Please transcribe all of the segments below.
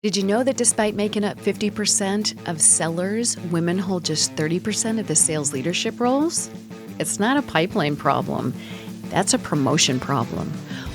Did you know that despite making up 50% of sellers, women hold just 30% of the sales leadership roles? It's not a pipeline problem. That's a promotion problem.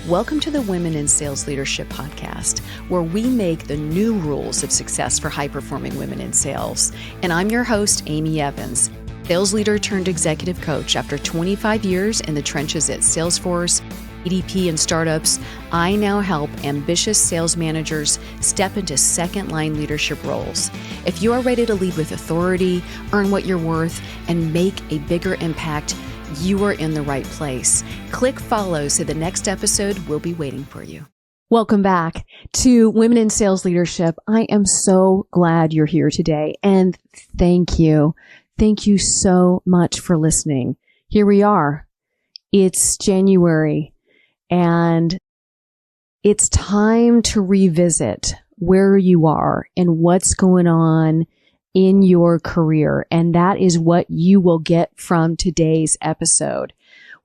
Welcome to the Women in Sales Leadership podcast, where we make the new rules of success for high-performing women in sales. And I'm your host, Amy Evans, sales leader turned executive coach. After 25 years in the trenches at Salesforce, EDP, and startups, I now help ambitious sales managers step into second-line leadership roles. If you are ready to lead with authority, earn what you're worth, and make a bigger impact, you are in the right place. Click follow so the next episode will be waiting for you. Welcome back to Women in Sales Leadership. I am so glad you're here today, and thank you. Thank you so much for listening. Here we are. It's January. And it's time to revisit where you are and what's going on in your career. And that is what you will get from today's episode.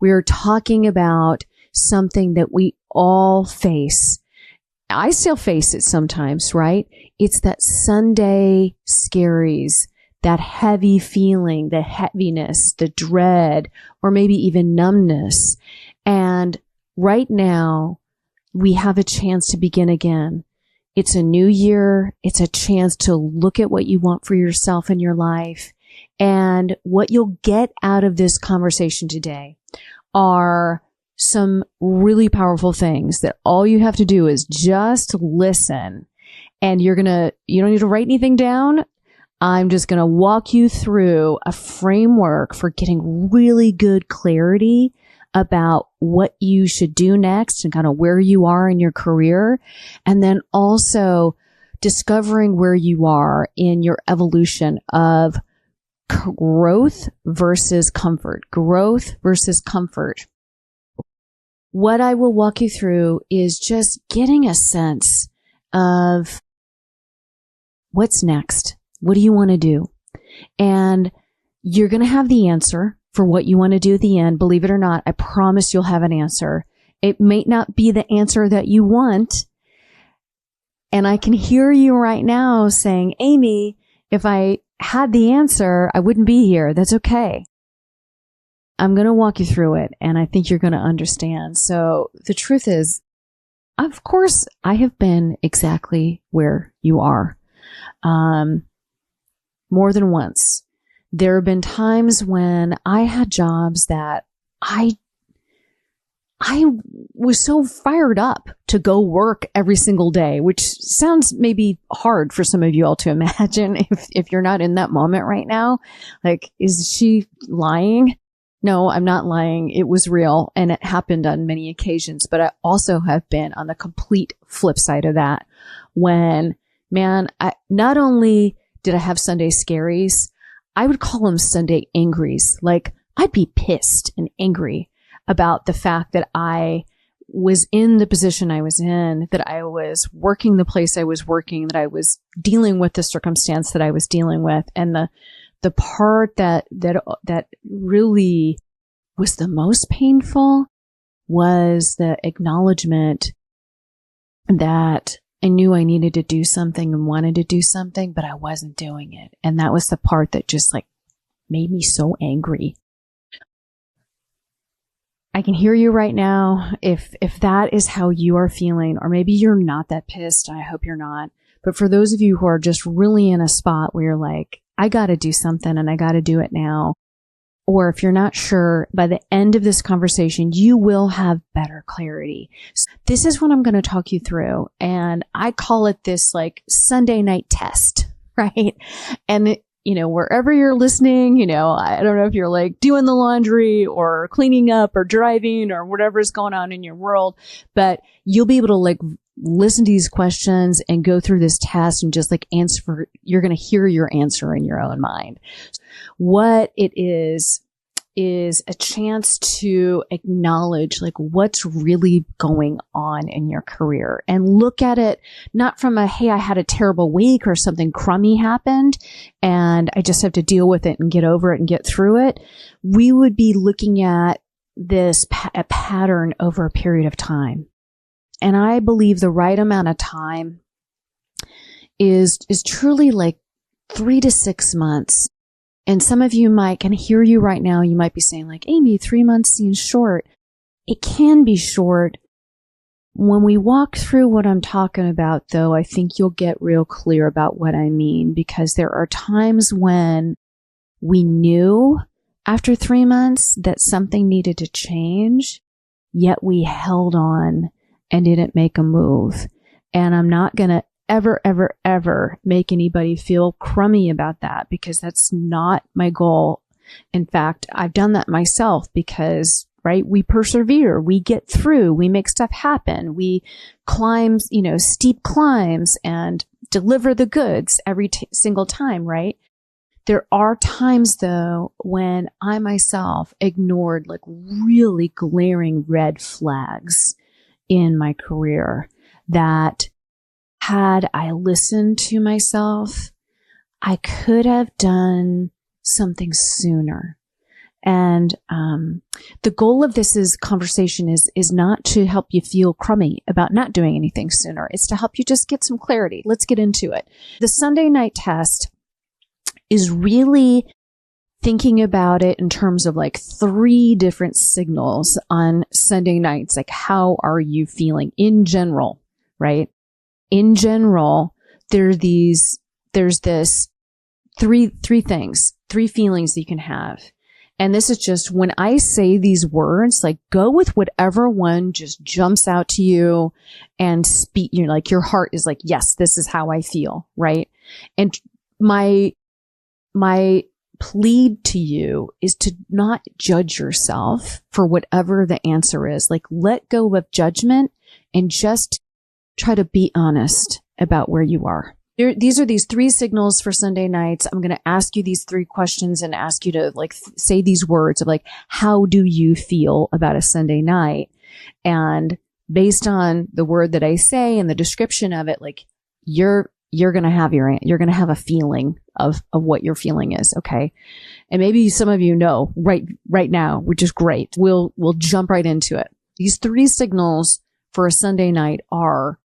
We are talking about something that we all face. I still face it sometimes, right? It's that Sunday Scaries, that heavy feeling, the heaviness, the dread, or maybe even numbness. And right now, we have a chance to begin again. It's a new year. It's a chance to look at what you want for yourself in your life. And what you'll get out of this conversation today are some really powerful things that all you have to do is just listen. And you don't need to write anything down. I'm just going to walk you through a framework for getting really good clarity about what you should do next and kind of where you are in your career. And then also discovering where you are in your evolution of growth versus comfort. Growth versus comfort. What I will walk you through is just getting a sense of what's next. What do you want to do? And you're going to have the answer for what you want to do at the end. Believe it or not, I promise you'll have an answer. It may not be the answer that you want. And I can hear you right now saying, Amy, if I had the answer, I wouldn't be here. That's okay. I'm going to walk you through it, and I think you're going to understand. So the truth is, of course, I have been exactly where you are. More than once. There have been times when I had jobs that I was so fired up to go work every single day, which sounds maybe hard for some of you all to imagine if you're not in that moment right now. Like, is she lying? No, I'm not lying. It was real, and it happened on many occasions. But I also have been on the complete flip side of that when, man, not only did I have Sunday Scaries, I would call them Sunday Angries. Like, I'd be pissed and angry about the fact that I was in the position I was in, that I was working the place I was working, that I was dealing with the circumstance that I was dealing with. And the part that really was the most painful was the acknowledgement that I knew I needed to do something and wanted to do something, but I wasn't doing it. And that was the part that just made me so angry. I can hear you right now. If that is how you are feeling, or maybe you're not that pissed, I hope you're not. But for those of you who are just really in a spot where you're like, I got to do something and I got to do it now. Or if you're not sure, by the end of this conversation, you will have better clarity. So this is what I'm going to talk you through. And I call it this Sunday night test, right? And wherever you're listening, I don't know if you're doing the laundry or cleaning up or driving or whatever's going on in your world, but you'll be able to listen to these questions and go through this test and just answer. You're going to hear your answer in your own mind. What it is a chance to acknowledge what's really going on in your career and look at it not from hey, I had a terrible week or something crummy happened and I just have to deal with it and get over it and get through it. We would be looking at this a pattern over a period of time. And I believe the right amount of time is truly like 3 to 6 months. And some of you can hear you right now. You might be saying like, Amy, 3 months seems short. It can be short. When we walk through what I'm talking about, though, I think you'll get real clear about what I mean, because there are times when we knew after 3 months that something needed to change, yet we held on and didn't make a move. And I'm not going to ever make anybody feel crummy about that, because that's not my goal. In fact, I've done that myself because, right, we persevere, we get through, we make stuff happen, we climb, steep climbs and deliver the goods every single time, right? There are times, though, when I myself ignored like really glaring red flags in my career that, had I listened to myself, I could have done something sooner. And the goal of this conversation is not to help you feel crummy about not doing anything sooner. It's to help you just get some clarity. Let's get into it. The Sunday night test is really thinking about it in terms of like 3 different signals on Sunday nights. Like, how are you feeling in general, right? In general, there's this three things, 3 feelings that you can have. And this is just when I say these words, like go with whatever one just jumps out to you and speak, like your heart is like, yes, this is how I feel, right? And my plead to you is to not judge yourself for whatever the answer is. Like, let go of judgment and just try to be honest about where you are. These are these 3 signals for Sunday nights. I'm going to ask you these 3 questions and ask you to like say these words of like, how do you feel about a Sunday night? And based on the word that I say and the description of it, like you're going to have you're going to have a feeling of what your feeling is. Okay. And maybe some of you know right now, which is great. We'll jump right into it. These 3 signals for a Sunday night are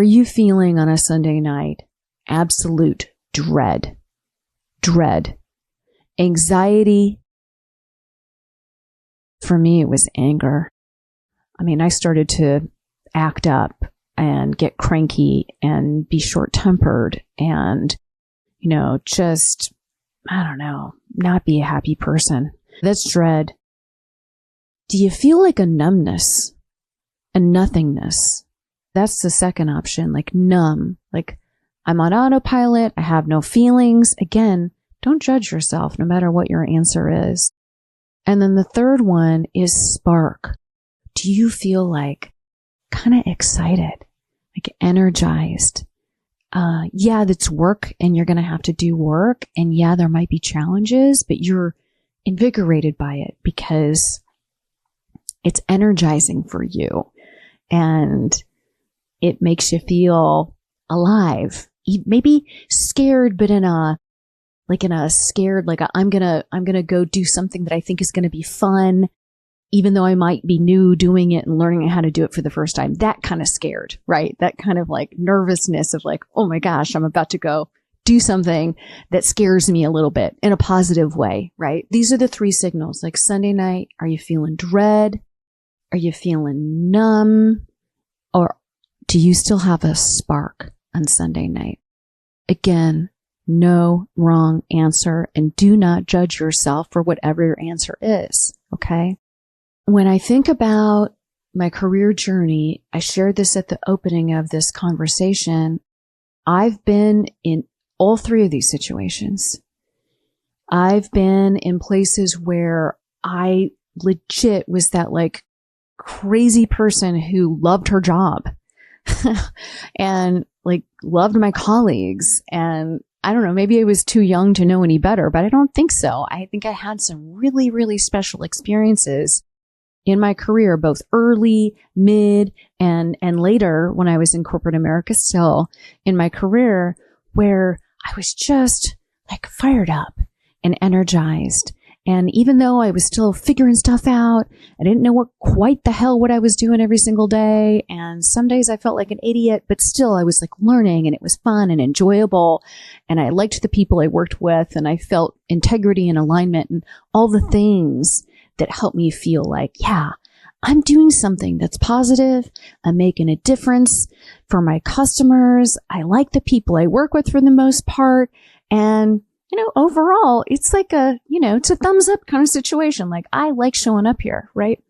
you feeling on a Sunday night absolute dread, anxiety? For me, it was anger. I mean, I started to act up and get cranky and be short-tempered and, just, I don't know, not be a happy person. That's dread. Do you feel like a numbness, a nothingness? That's the second option, like numb, like I'm on autopilot. I have no feelings. Again, don't judge yourself no matter what your answer is. And then the third one is spark. Do you feel like kind of excited, like energized? Yeah, that's work and you're going to have to do work. And yeah, there might be challenges, but you're invigorated by it because it's energizing for you. And it makes you feel alive, maybe scared, but in a scared, like I'm going to go do something that I think is going to be fun, even though I might be new doing it and learning how to do it for the first time. That kind of scared, right? That kind of like nervousness of like, oh my gosh, I'm about to go do something that scares me a little bit in a positive way, right? These are the 3 signals. Like Sunday night, are you feeling dread? Are you feeling numb? Or do you still have a spark on Sunday night? Again, no wrong answer, and do not judge yourself for whatever your answer is, okay? When I think about my career journey, I shared this at the opening of this conversation. I've been in all 3 of these situations. I've been in places where I legit was that like crazy person who loved her job and like loved my colleagues. And I don't know, maybe I was too young to know any better, but I don't think so. I think I had some really, really special experiences in my career, both early, mid, and later when I was in corporate America still in my career, where I was just like fired up and energized And even though I was still figuring stuff out, I didn't know what I was doing every single day. And some days I felt like an idiot, but still I was like learning, and it was fun and enjoyable. And I liked the people I worked with, and I felt integrity and alignment and all the things that helped me feel like, yeah, I'm doing something that's positive. I'm making a difference for my customers. I like the people I work with for the most part. And overall, it's like it's a thumbs up kind of situation. Like, I like showing up here, right?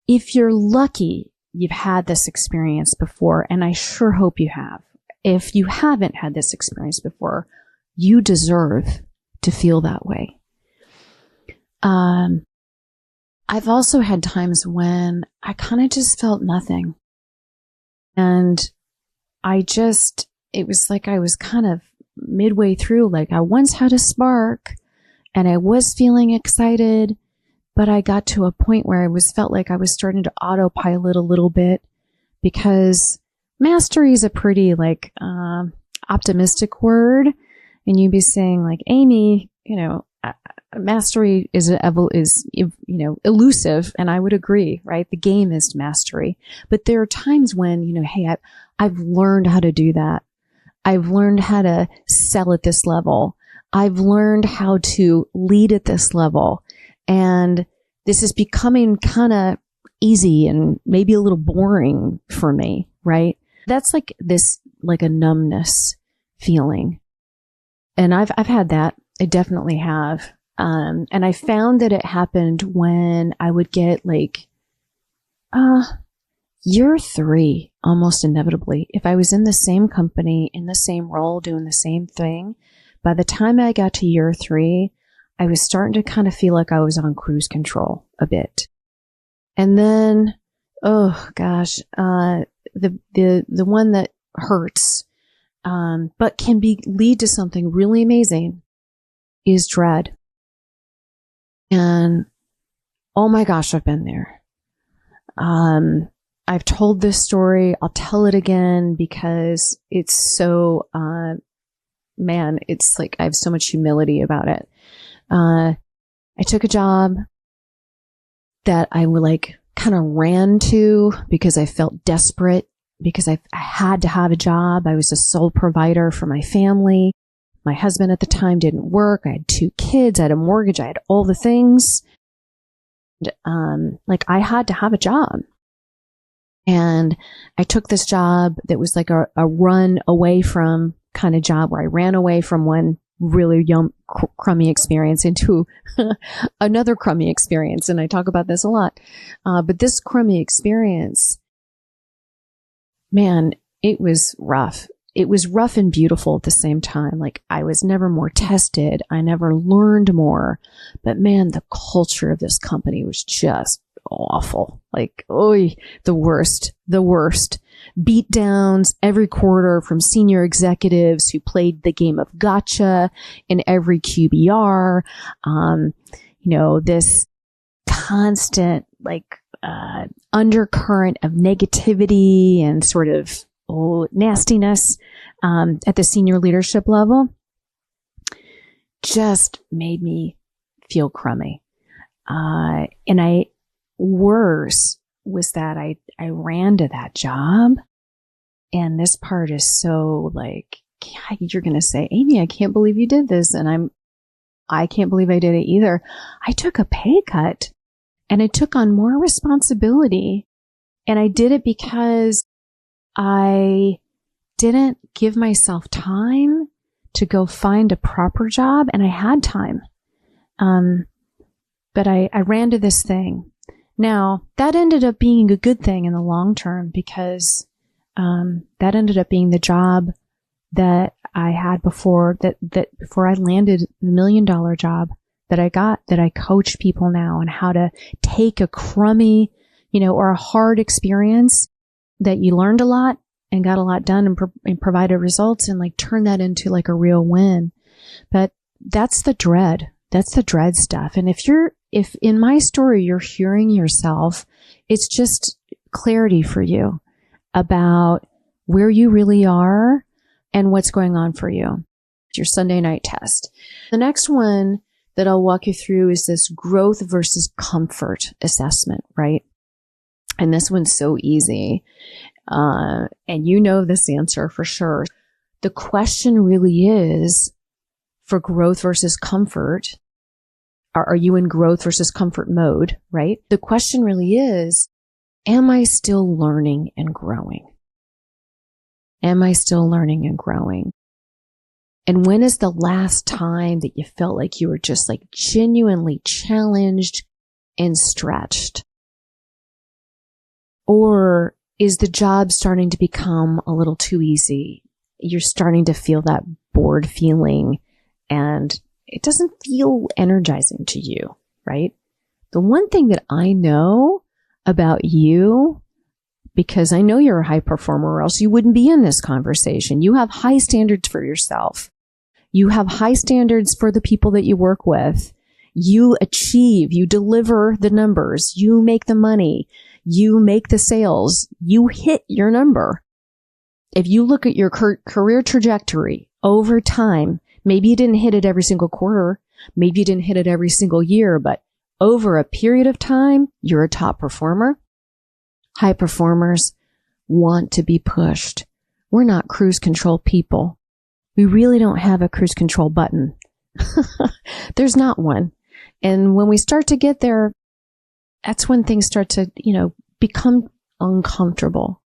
If you're lucky, you've had this experience before, and I sure hope you have. If you haven't had this experience before, you deserve to feel that way. I've also had times when I kind of just felt nothing. And it was like I was kind of midway through, like I once had a spark and I was feeling excited, but I got to a point where felt like I was starting to autopilot a little bit, because mastery is a pretty optimistic word. And you'd be saying like, Amy, mastery is elusive. And I would agree, right? The game is mastery. But there are times when, hey, I've learned how to do that. I've learned how to sell at this level. I've learned how to lead at this level. And this is becoming kind of easy and maybe a little boring for me, right? That's like a numbness feeling. And I've had that. I definitely have. And I found that it happened when I would get year 3, almost inevitably. If I was in the same company, in the same role, doing the same thing, by the time I got to year 3, I was starting to kind of feel like I was on cruise control a bit. And then, oh gosh, the one that hurts, but can lead to something really amazing is dread. And oh my gosh, I've been there. I've told this story. I'll tell it again because it's so, it's like I have so much humility about it. I took a job that I kind of ran to because I felt desperate, because I had to have a job. I was a sole provider for my family. My husband at the time didn't work. I had 2 kids. I had a mortgage. I had all the things. I had to have a job. And I took this job that was like a run away from kind of job, where I ran away from one really crummy experience into another crummy experience. And I talk about this a lot. But this crummy experience, man, it was rough. It was rough and beautiful at the same time. Like, I was never more tested. I never learned more. But man, the culture of this company was just awful. Like, the worst. Beat downs every quarter from senior executives who played the game of gotcha in every QBR. This constant undercurrent of negativity and sort of nastiness at the senior leadership level just made me feel crummy. Worse was that I ran to that job, and this part is so you're going to say, Amy, I can't believe you did this. And I can't believe I did it either. I took a pay cut and I took on more responsibility, and I did it because I didn't give myself time to go find a proper job, and I had time. But I ran to this thing. Now, that ended up being a good thing in the long term, because that ended up being the job that I had before before I landed the $1 million job that I got, that I coach people now on how to take a crummy, or a hard experience that you learned a lot and got a lot done and provided results, and turn that into a real win. But that's the dread. That's the dread stuff. And if in my story you're hearing yourself, it's just clarity for you about where you really are and what's going on for you. It's your Sunday night test. The next one that I'll walk you through is this growth versus comfort assessment, right? And this one's so easy. And you know this answer for sure. The question really is, for growth versus comfort, are you in growth versus comfort mode, right? The question really is, am I still learning and growing? Am I still learning and growing? And when is the last time that you felt like you were just like genuinely challenged and stretched? Or is the job starting to become a little too easy? You're starting to feel that bored feeling and it doesn't feel energizing to you, right? The one thing that I know about you, because I know you're a high performer or else you wouldn't be in this conversation. You have high standards for yourself. You have high standards for the people that you work with. You achieve, you deliver the numbers, you make the money, you make the sales, you hit your number. If you look at your career trajectory over time, maybe you didn't hit it every single quarter, maybe you didn't hit it every single year, but over a period of time, you're a top performer. High performers want to be pushed. We're not cruise control people. We really don't have a cruise control button. There's not one. And when we start to get there, that's when things start to, become uncomfortable.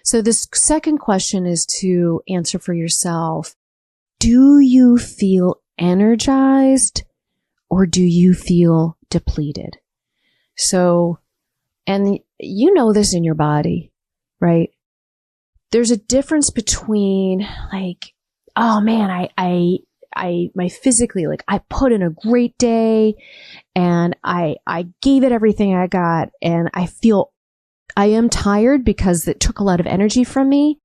So this second question is to answer for yourself. Do you feel energized or do you feel depleted? So, and you know this in your body, right? There's a difference between like, oh man, my physically, like I put in a great day and I gave it everything I got and I am tired because it took a lot of energy from me,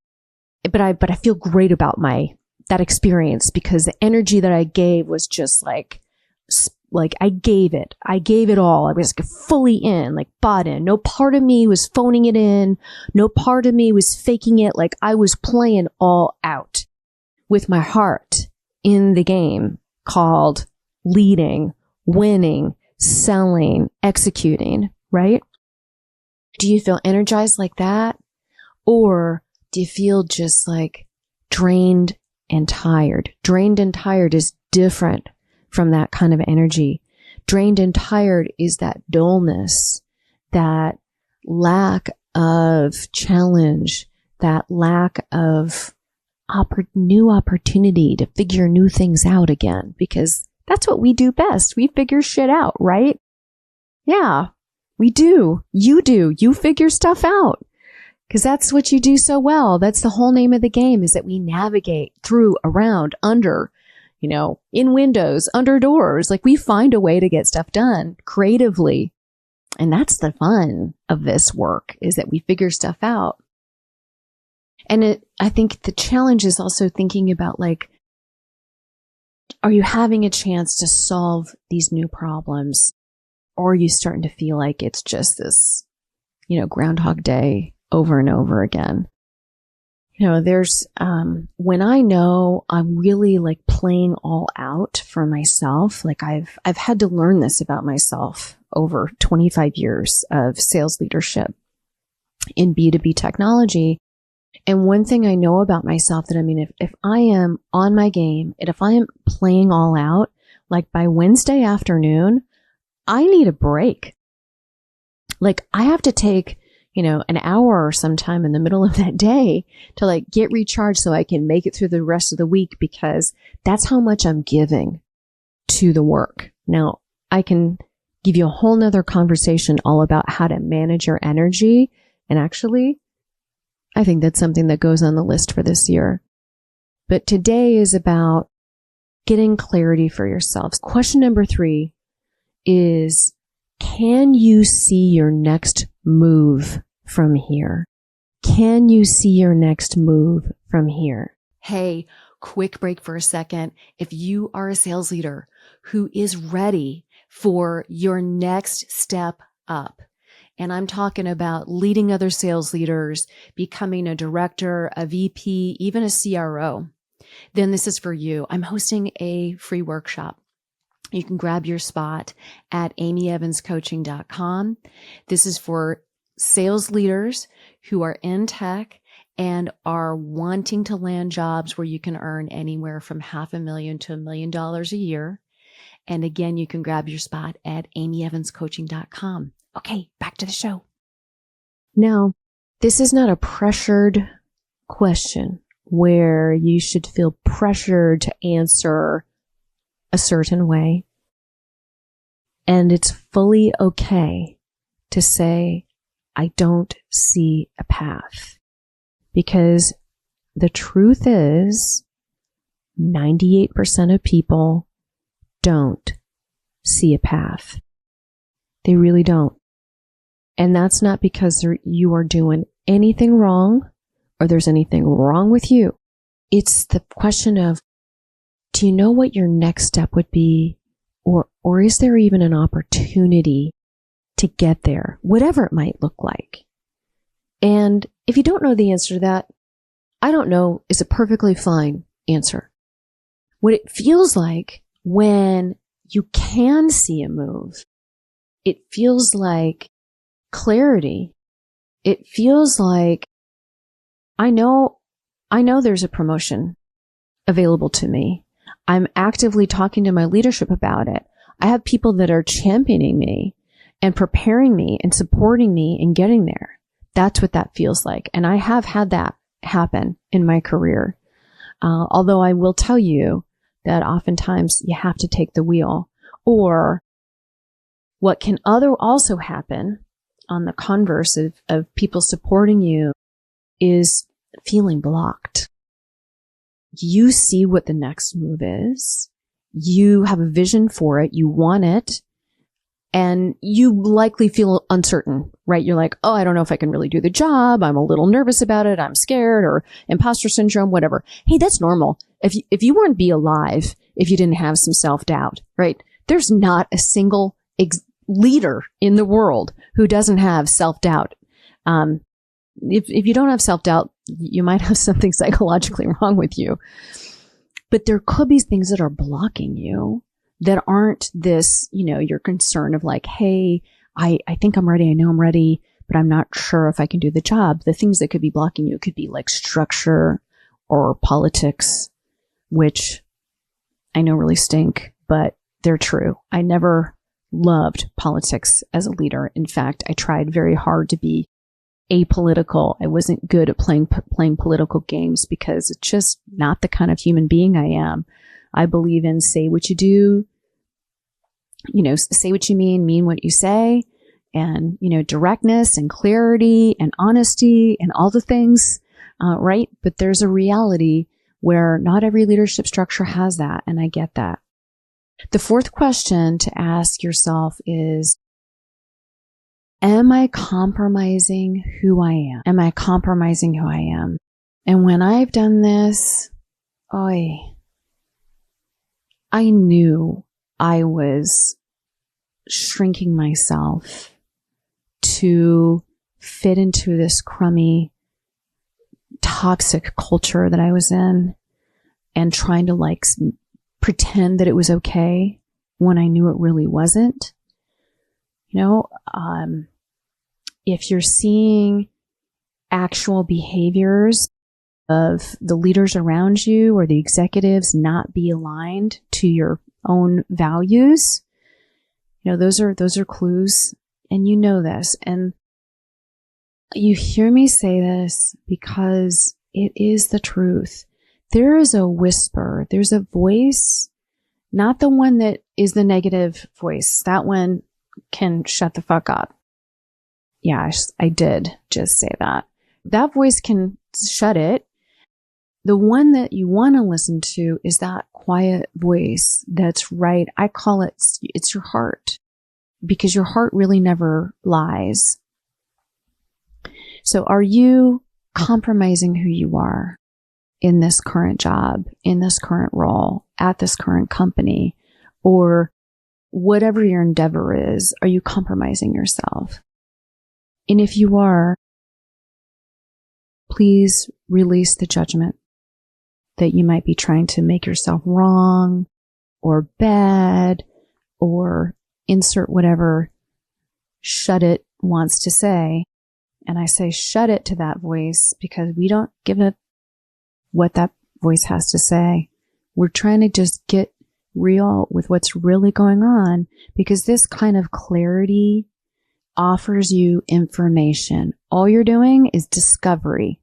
but I feel great about that experience because the energy that I gave was just like I gave it all. I was fully in, like bought in. No part of me was phoning it in. No part of me was faking it. Like I was playing all out with my heart in the game called leading, winning, selling, executing, right? Do you feel energized like that? Or do you feel just like drained and tired? Drained and tired is different from that kind of energy. Drained and tired is that dullness, that lack of challenge, that lack of new opportunity to figure new things out again, because that's what we do best. We figure shit out, right? Yeah, we do. You do. You figure stuff out because that's what you do so well. That's the whole name of the game, is that we navigate through, around, under, in windows, under doors. Like we find a way to get stuff done creatively. And that's the fun of this work, is that we figure stuff out. And I think the challenge is also thinking about like, are you having a chance to solve these new problems? Or are you starting to feel like it's just this, Groundhog Day over and over again? There's, when I know I'm really like playing all out for myself, like I've had to learn this about myself over 25 years of sales leadership in B2B technology. And one thing I know about myself that, if I am on my game and if I am playing all out, like by Wednesday afternoon, I need a break. Like I have to take, an hour or sometime in the middle of that day to like get recharged so I can make it through the rest of the week, because that's how much I'm giving to the work. Now I can give you a whole nother conversation all about how to manage your energy. And actually, I think that's something that goes on the list for this year. But today is about getting clarity for yourselves. Question number 3 is, can you see your next move from here? Can you see your next move from here? Hey, quick break for a second. If you are a sales leader who is ready for your next step up, and I'm talking about leading other sales leaders, becoming a director, a VP, even a CRO, then this is for you. I'm hosting a free workshop. You can grab your spot at amyevanscoaching.com. This is for sales leaders who are in tech and are wanting to land jobs where you can earn anywhere from $500,000 to $1 million a year. And again, you can grab your spot at amyevanscoaching.com. Okay, back to the show. Now, this is not a pressured question where you should feel pressured to answer a certain way. And it's fully okay to say, I don't see a path. Because the truth is, 98% of people don't see a path. They really don't. And that's not because you are doing anything wrong or there's anything wrong with you. It's the question of, do you know what your next step would be? Or is there even an opportunity to get there, whatever it might look like? And if you don't know the answer to that, I don't know is a perfectly fine answer. What it feels like when you can see a move, it feels like clarity. It feels like, I know there's a promotion available to me. I'm actively talking to my leadership about it. I have people that are championing me and preparing me and supporting me in getting there. That's what that feels like. And I have had that happen in my career. Although I will tell you that oftentimes you have to take the wheel. Or what can also happen on the converse of people supporting you is feeling blocked. You see what the next move is. You have a vision for it. You want it. And you likely feel uncertain, right? You're like, oh, I don't know if I can really do the job. I'm a little nervous about it. I'm scared, or imposter syndrome, whatever. Hey, that's normal. If you wouldn't be alive if you didn't have some self-doubt, right? There's not a single leader in the world who doesn't have self-doubt. If you don't have self-doubt, you might have something psychologically wrong with you. But there could be things that are blocking you that aren't this, your concern of like, hey, I think I'm ready. I know I'm ready, but I'm not sure if I can do the job. The things that could be blocking you could be like structure or politics, which I know really stink, but they're true. I never loved politics as a leader. In fact, I tried very hard to be apolitical. I wasn't good at playing political games because it's just not the kind of human being I am. I believe in say what you do, say what you mean what you say, and, directness and clarity and honesty and all the things, right? But there's a reality where not every leadership structure has that, and I get that. The fourth question to ask yourself is, am I compromising who I am? Am I compromising who I am? And when I've done this, I knew I was shrinking myself to fit into this crummy, toxic culture that I was in, and trying to pretend that it was okay when I knew it really wasn't. If you're seeing actual behaviors of the leaders around you or the executives not be aligned to your own values, those are clues, and you know this. And you hear me say this because it is the truth. There is a whisper. There's a voice, not the one that is the negative voice. That one can shut the fuck up. Yeah, I did just say that. That voice can shut it. The one that you want to listen to is that quiet voice that's right. I call it's your heart, because your heart really never lies. So are you compromising who you are in this current job, in this current role, at this current company, or whatever your endeavor is? Are you compromising yourself? And if you are, please release the judgment that you might be trying to make yourself wrong or bad or insert whatever shut it wants to say. And I say shut it to that voice because we don't give a what that voice has to say. We're trying to just get real with what's really going on, because this kind of clarity offers you information. All you're doing is discovery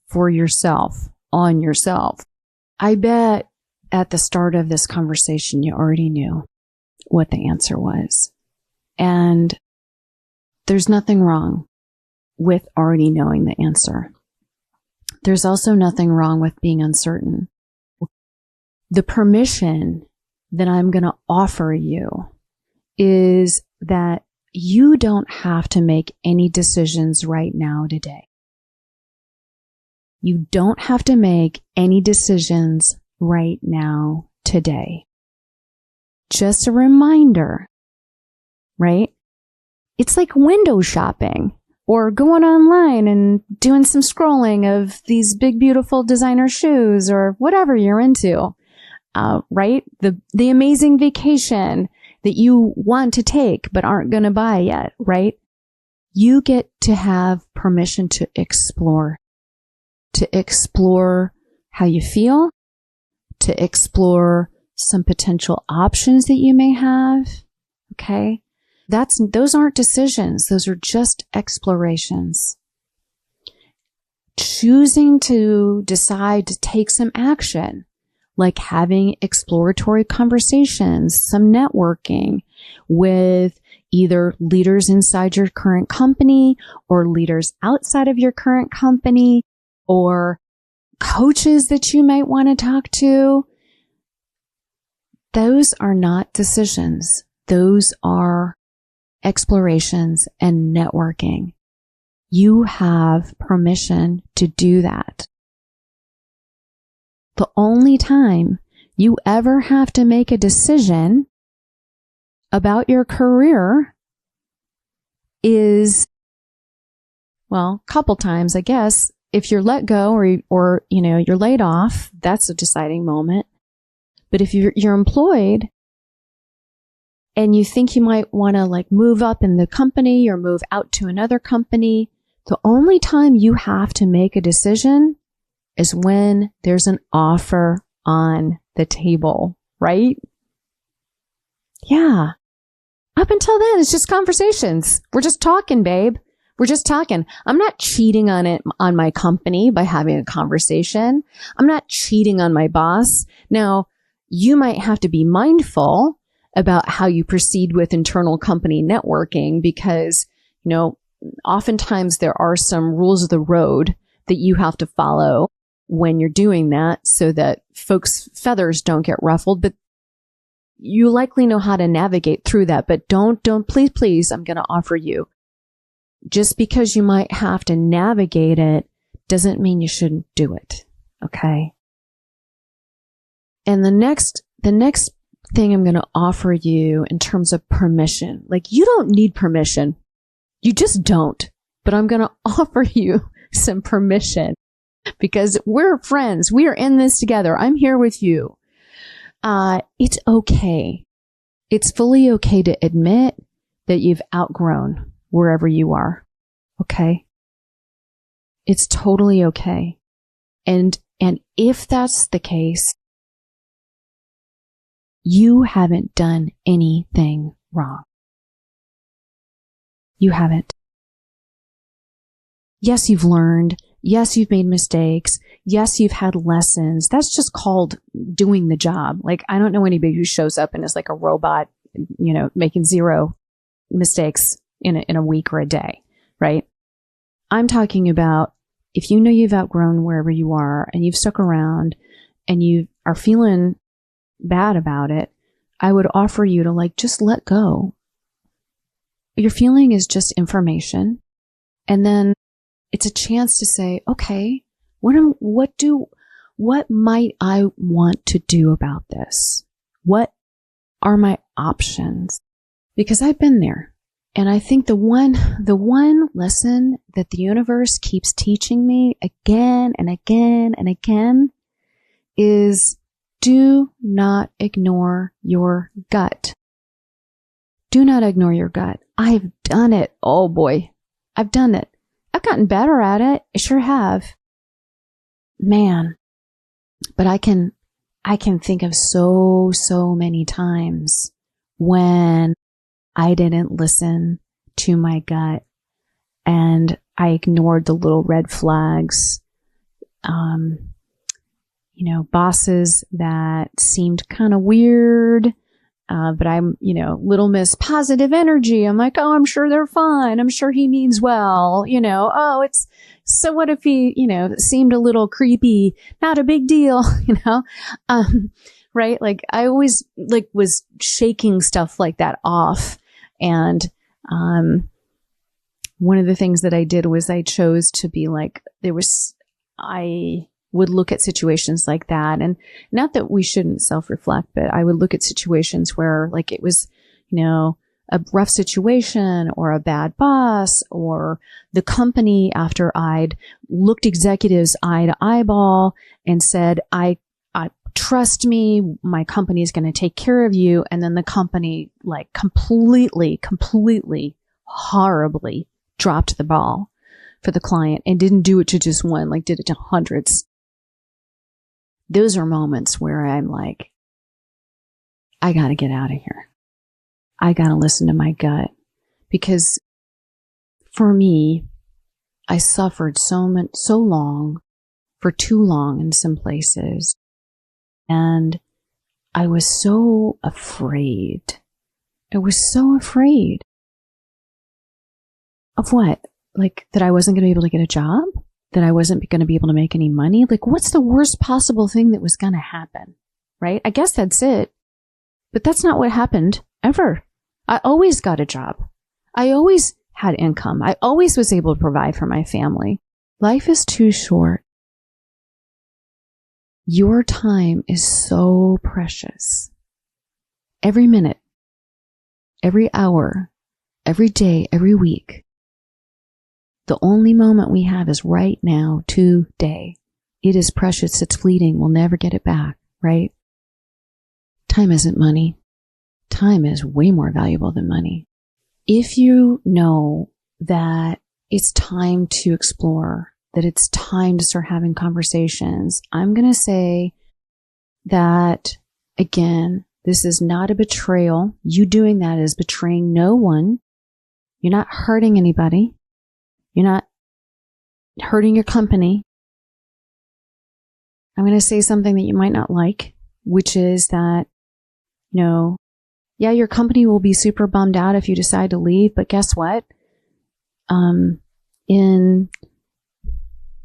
for yourself, on yourself. I bet at the start of this conversation, you already knew what the answer was. And there's nothing wrong with already knowing the answer. There's also nothing wrong with being uncertain. The permission that I'm going to offer you is that you don't have to make any decisions right now today. You don't have to make any decisions right now today. Just a reminder, right? It's like window shopping or going online and doing some scrolling of these big, beautiful designer shoes or whatever you're into, right? The amazing vacation that you want to take but aren't going to buy yet, right? You get to have permission to explore how you feel, to explore some potential options that you may have. Okay. Those aren't decisions. Those are just explorations. Choosing to decide to take some action, like having exploratory conversations, some networking with either leaders inside your current company or leaders outside of your current company or coaches that you might want to talk to. Those are not decisions. Those are explorations and networking. You have permission to do that. The only time you ever have to make a decision about your career is, well, a couple times, I guess. If you're let go or you're laid off, that's a deciding moment. But if you're employed and you think you might want to move up in the company or move out to another company, the only time you have to make a decision is when there's an offer on the table, right? Yeah. Up until then, it's just conversations. We're just talking, babe. We're just talking. I'm not cheating on my company by having a conversation. I'm not cheating on my boss. Now, you might have to be mindful about how you proceed with internal company networking because, oftentimes there are some rules of the road that you have to follow when you're doing that so that folks' feathers don't get ruffled. But you likely know how to navigate through that. But don't, please, I'm going to offer you. Just because you might have to navigate it doesn't mean you shouldn't do it. Okay. And the next thing I'm going to offer you in terms of permission, you don't need permission. You just don't. But I'm going to offer you some permission because we're friends. We are in this together. I'm here with you. It's okay. It's fully okay to admit that you've outgrown wherever you are. Okay? It's totally okay. And if that's the case, you haven't done anything wrong. You haven't. Yes, you've learned. Yes, you've made mistakes. Yes, you've had lessons. That's just called doing the job. I don't know anybody who shows up and is like a robot, making zero mistakes in a week or a day, right? I'm talking about if you know you've outgrown wherever you are and you've stuck around and you are feeling bad about it, I would offer you to just let go. Your feeling is just information. And then it's a chance to say, okay, what might I want to do about this? What are my options? Because I've been there. And I think the one lesson that the universe keeps teaching me again and again and again is do not ignore your gut. Do not ignore your gut. I've done it. Oh boy, I've done it. I've gotten better at it. I sure have. Man, but I can think of so many times when I didn't listen to my gut and I ignored the little red flags. Bosses that seemed kind of weird, but I'm, little miss positive energy. I'm like, oh, I'm sure they're fine. I'm sure he means well, so what if he, seemed a little creepy? Not a big deal, right? Like I always was shaking stuff like that off. And, one of the things that I did was I chose to be like, I would look at situations like that. And not that we shouldn't self-reflect, but I would look at situations where like it was, a rough situation or a bad boss or the company after I'd looked executives eye to eyeball and said, I trust me, my company is going to take care of you. And then the company like completely, horribly dropped the ball for the client and didn't do it to just one, like did it to hundreds. Those are moments where I'm like, I got to get out of here. I got to listen to my gut, because for me, I suffered so long, for too long in some places. And I was so afraid. I was so afraid of what? Like that I wasn't going to be able to get a job? That I wasn't going to be able to make any money? Like what's the worst possible thing that was going to happen? Right? I guess that's it. But that's not what happened ever. I always got a job. I always had income. I always was able to provide for my family. Life is too short. Your time is so precious. Every minute, every hour, every day, every week. The only moment we have is right now, today. It is precious. It's fleeting. We'll never get it back, right? Time isn't money. Time is way more valuable than money. If you know that it's time to explore, that it's time to start having conversations, I'm going to say that, again, this is not a betrayal. You doing that is betraying no one. You're not hurting anybody. You're not hurting your company. I'm going to say something that you might not like, which is that, your company will be super bummed out if you decide to leave, but guess what? In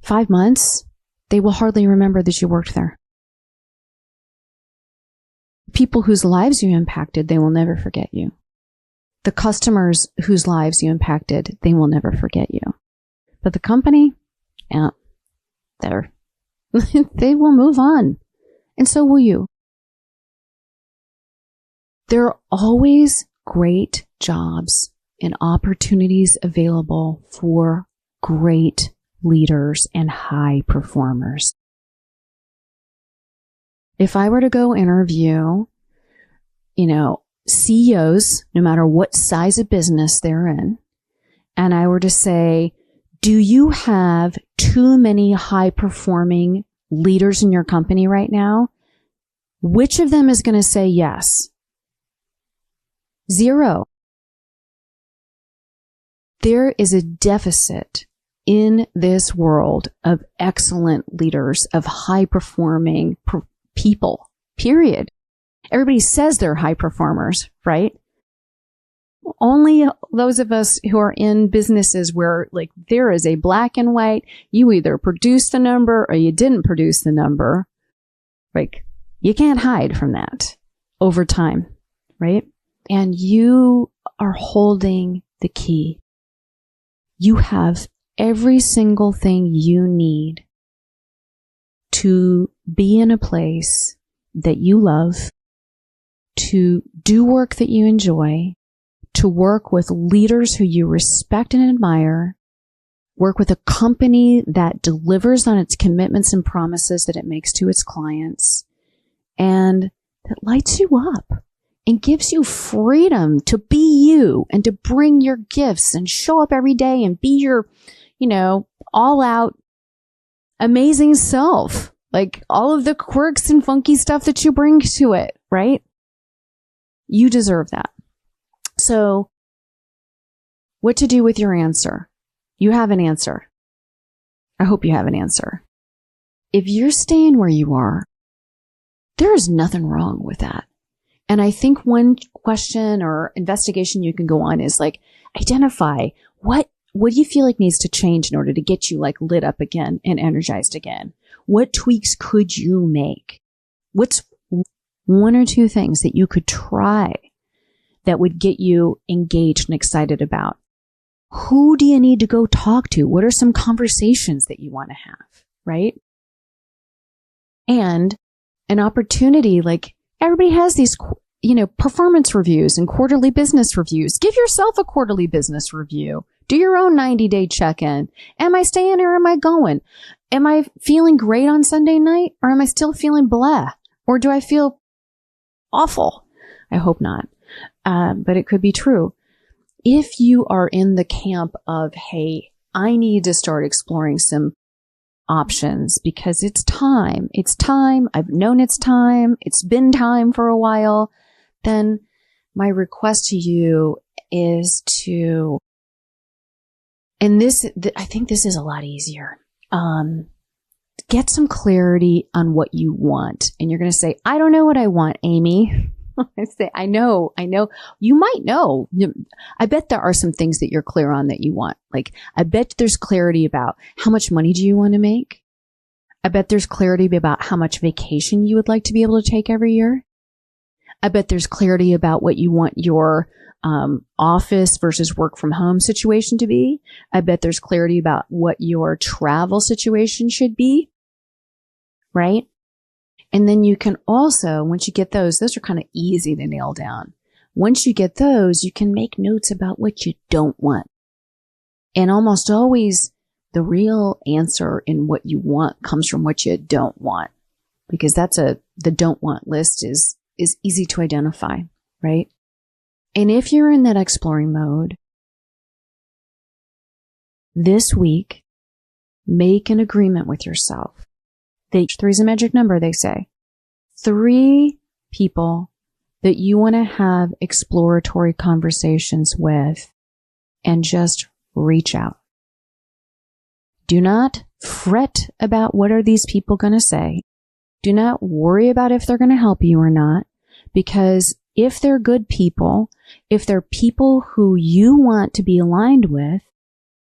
5 months, they will hardly remember that you worked there. People whose lives you impacted, they will never forget you. The customers whose lives you impacted, they will never forget you. But the company, they will move on. And so will you. There are always great jobs and opportunities available for great leaders and high performers. If I were to go interview, CEOs, no matter what size of business they're in, and I were to say, do you have too many high performing leaders in your company right now? Which of them is going to say yes? 0. There is a deficit in this world of excellent leaders, of high performing people, period. Everybody says they're high performers, right? Only those of us who are in businesses where like there is a black and white, you either produce the number or you didn't produce the number. Like you can't hide from that over time, right? And you are holding the key. You have every single thing you need to be in a place that you love, to do work that you enjoy, to work with leaders who you respect and admire, work with a company that delivers on its commitments and promises that it makes to its clients, and that lights you up. and gives you freedom to be you and to bring your gifts and show up every day and be your, all out amazing self. Like all of the quirks and funky stuff that you bring to it, right? You deserve that. So what to do with your answer? You have an answer. I hope you have an answer. If you're staying where you are, there is nothing wrong with that. And I think one question or investigation you can go on is like, identify what do you feel like needs to change in order to get you like lit up again and energized again? What tweaks could you make? What's one or two things that you could try that would get you engaged and excited about? Who do you need to go talk to? What are some conversations that you want to have, right? And an opportunity, like everybody has these, performance reviews and quarterly business reviews. Give yourself a quarterly business review. Do your own 90-day check-in. Am I staying or am I going? Am I feeling great on Sunday night or am I still feeling blah? Or do I feel awful? I hope not. But it could be true. If you are in the camp of, hey, I need to start exploring some options because it's time. I've known it's time. It's been time for a while. Then my request to you is to, and I think this is a lot easier. Get some clarity on what you want. And you're going to say, I don't know what I want, Amy. I say, I know. You might know. I bet there are some things that you're clear on that you want. Like, I bet there's clarity about how much money do you want to make? I bet there's clarity about how much vacation you would like to be able to take every year. I bet there's clarity about what you want your office versus work from home situation to be. I bet there's clarity about what your travel situation should be, right? And then you can also, once you get those are kind of easy to nail down. Once you get those, you can make notes about what you don't want. And almost always the real answer in what you want comes from what you don't want, because the don't want list is easy to identify, right? And if you're in that exploring mode, this week, make an agreement with yourself. 3 is a magic number, they say. 3 people that you want to have exploratory conversations with and just reach out. Do not fret about what are these people going to say. Do not worry about if they're going to help you or not, because if they're good people, if they're people who you want to be aligned with,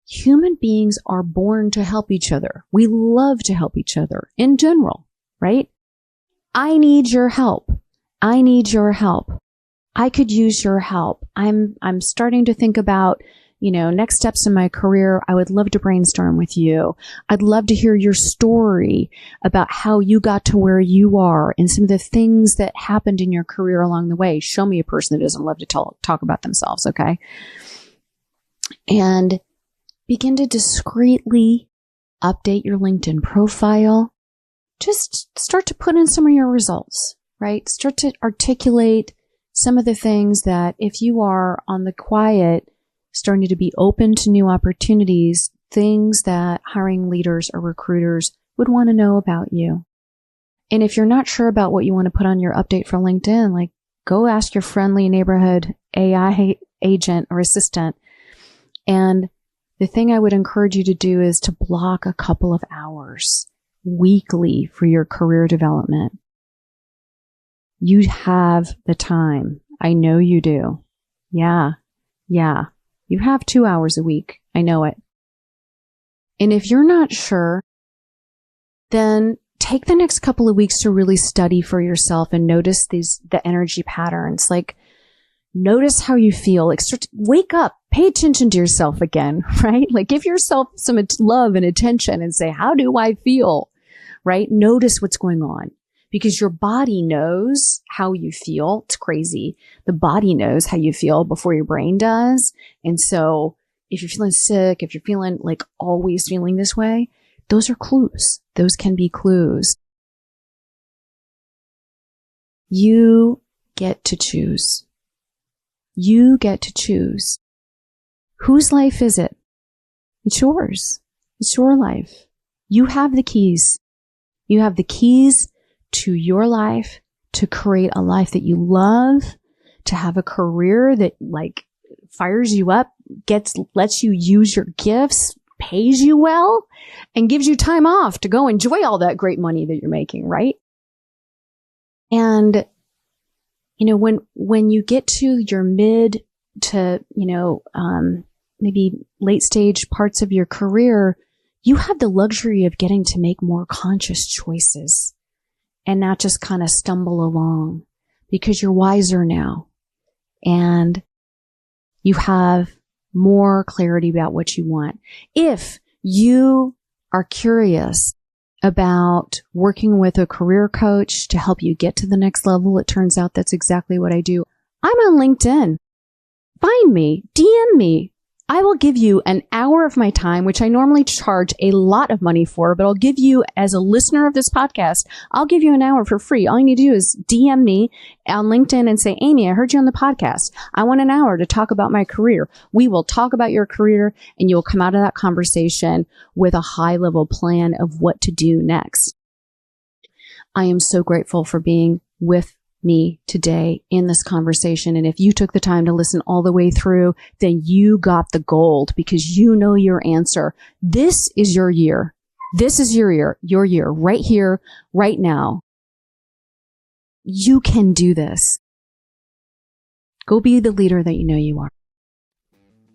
human beings are born to help each other. We love to help each other in general, right? I need your help. I need your help. I could use your help. I'm starting to think about, next steps in my career. I would love to brainstorm with you. I'd love to hear your story about how you got to where you are and some of the things that happened in your career along the way. Show me a person that doesn't love to talk about themselves, okay? And begin to discreetly update your LinkedIn profile. Just start to put in some of your results, right? Start to articulate some of the things that if you are on the quiet, starting to be open to new opportunities, things that hiring leaders or recruiters would want to know about you. And if you're not sure about what you want to put on your update for LinkedIn, like go ask your friendly neighborhood AI agent or assistant. And the thing I would encourage you to do is to block a couple of hours weekly for your career development. You have the time. I know you do. Yeah. You have 2 hours a week. I know it. And if you're not sure, then take the next couple of weeks to really study for yourself and notice the energy patterns. Like, notice how you feel. Like, wake up, pay attention to yourself again, right? Like, give yourself some love and attention and say, how do I feel? Right? Notice what's going on, because your body knows how you feel. It's crazy. The body knows how you feel before your brain does. And so if you're feeling sick, if you're feeling like always feeling this way, those are clues. Those can be clues. You get to choose. You get to choose. Whose life is it? It's yours. It's your life. You have the keys. You have the keys to your life, to create a life that you love, to have a career that fires you up, lets you use your gifts, pays you well, and gives you time off to go enjoy all that great money that you're making, right? And, when you get to your mid to, maybe late stage parts of your career, you have the luxury of getting to make more conscious choices and not just kind of stumble along, because you're wiser now and you have more clarity about what you want. If you are curious about working with a career coach to help you get to the next level, it turns out that's exactly what I do. I'm on LinkedIn. Find me, DM me. I will give you an hour of my time, which I normally charge a lot of money for, but I'll give you, as a listener of this podcast, I'll give you an hour for free. All you need to do is DM me on LinkedIn and say, Amy, I heard you on the podcast. I want an hour to talk about my career. We will talk about your career and you'll come out of that conversation with a high level plan of what to do next. I am so grateful for being with me today in this conversation. And if you took the time to listen all the way through, then you got the gold, because you know your answer. This is your year. This is your year right here, right now. You can do this. Go be the leader that you know you are.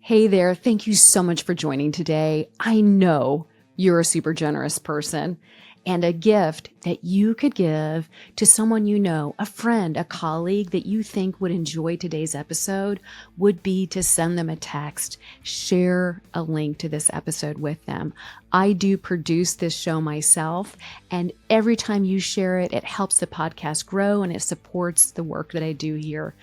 Hey there. Thank you so much for joining today. I know you're a super generous person, and a gift that you could give to someone you know, a friend, a colleague that you think would enjoy today's episode, would be to send them a text, share a link to this episode with them. I do produce this show myself, and every time you share it, it helps the podcast grow and it supports the work that I do here.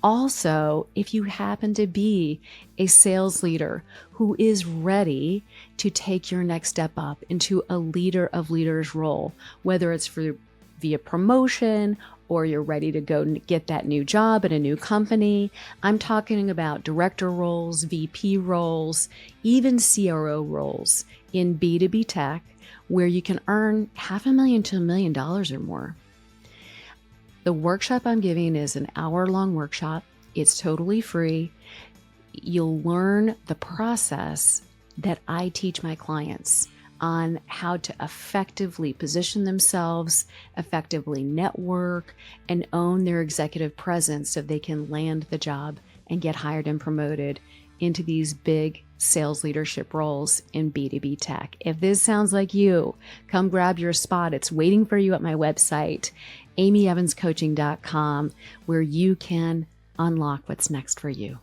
Also, if you happen to be a sales leader who is ready to take your next step up into a leader of leaders role, whether it's via promotion or you're ready to go and get that new job at a new company, I'm talking about director roles, VP roles, even CRO roles in B2B tech, where you can earn $500,000 to $1 million or more. The workshop I'm giving is an hour-long workshop. It's totally free. You'll learn the process that I teach my clients on how to effectively position themselves, effectively network, and own their executive presence so they can land the job and get hired and promoted into these big sales leadership roles in B2B tech. If this sounds like you, come grab your spot. It's waiting for you at my website, amyevanscoaching.com, where you can unlock what's next for you.